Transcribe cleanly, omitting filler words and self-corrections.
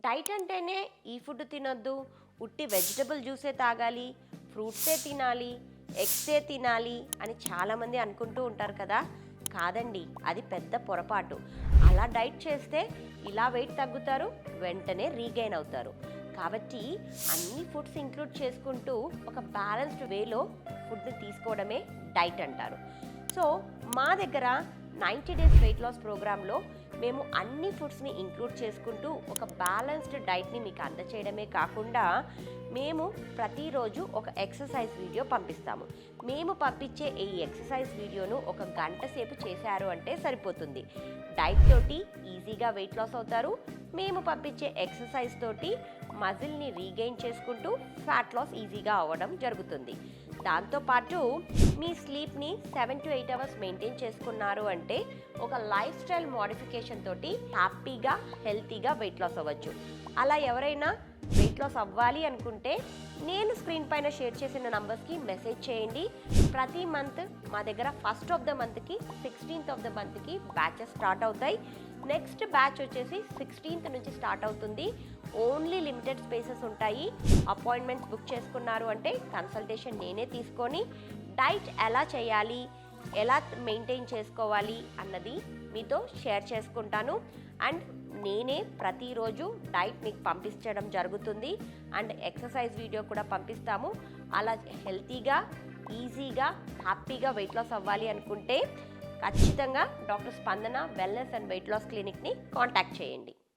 Diet అంటేనే ఈ food తినొద్దు, ఉట్టి వెజిటబుల్ జ్యూసే తాగాలి, ఫ్రూట్సే తినాలి, ఎగ్సే తినాలి అని చాలామంది అనుకుంటూ ఉంటారు కదా. కాదండి, అది పెద్ద పొరపాటు. అలా డైట్ చేస్తే ఇలా వెయిట్ తగ్గుతారు, వెంటనే రీగెయిన్ అవుతారు. కాబట్టి అన్ని ఫుడ్స్ ఇంక్లూడ్ చేసుకుంటూ ఒక బ్యాలెన్స్డ్ వేలో ఫుడ్ని తీసుకోవడమే డైట్ అంటారు. సో మా దగ్గర 90 డేస్ వెయిట్ లాస్ ప్రోగ్రాంలో మేము అన్ని ఫుడ్స్ని ఇంక్లూడ్ చేసుకుంటూ ఒక బ్యాలెన్స్డ్ డైట్ని మీకు అందచేయడమే కాకుండా మేము ప్రతిరోజు ఒక ఎక్సర్సైజ్ వీడియో పంపిస్తాము. మేము పంపించే ఈ ఎక్సర్సైజ్ వీడియోను 1 గంట సేపు చేశారు అంటే సరిపోతుంది. డైట్ తోటి ఈజీగా వెయిట్ లాస్ అవుతారు. మేము పంపించే ఎక్సర్సైజ్ తోటి మజిల్ని రీగెయిన్ చేసుకుంటూ ఫ్యాట్ లాస్ ఈజీగా అవ్వడం జరుగుతుంది. దాంతోపాటు మీ స్లీప్ని 7 to 8 అవర్స్ మెయింటైన్ చేసుకున్నారు అంటే ఒక లైఫ్ స్టైల్ మోడిఫికేషన్ తోటి హ్యాపీగా హెల్తీగా వెయిట్ లాస్ అవ్వచ్చు. అలా ఎవరైనా వెయిట్ లాస్ అవ్వాలి అనుకుంటే నేను స్క్రీన్ పైన షేర్ చేసిన నంబర్స్కి మెసేజ్ చేయండి. ప్రతి మంత్ మా దగ్గర ఫస్ట్ ఆఫ్ ద మంత్కి 16th ఆఫ్ ద మంత్కి బ్యాచెస్ స్టార్ట్ అవుతాయి. నెక్స్ట్ బ్యాచ్ వచ్చేసి 16th నుంచి స్టార్ట్ అవుతుంది. ఓన్లీ లిమిటెడ్ స్పేసెస్ ఉంటాయి. అపాయింట్మెంట్స్ బుక్ చేసుకున్నారు అంటే కన్సల్టేషన్ నేనే తీసుకొని డైట్ ఎలా చేయాలి, ఎలా మెయింటైన్ చేసుకోవాలి అన్నది మీతో షేర్ చేసుకుంటాను. అండ్ నేనే ప్రతిరోజు డైట్ మీకు పంపించడం జరుగుతుంది. అండ్ ఎక్సర్సైజ్ వీడియో కూడా పంపిస్తాము. అలా హెల్తీగా, ఈజీగా, హ్యాపీగా వెయిట్ లాస్ అవ్వాలి అనుకుంటే ఖచ్చితంగా doctor Spandana wellness and weight loss క్లినిక్ని కాంటాక్ట్ చేయండి.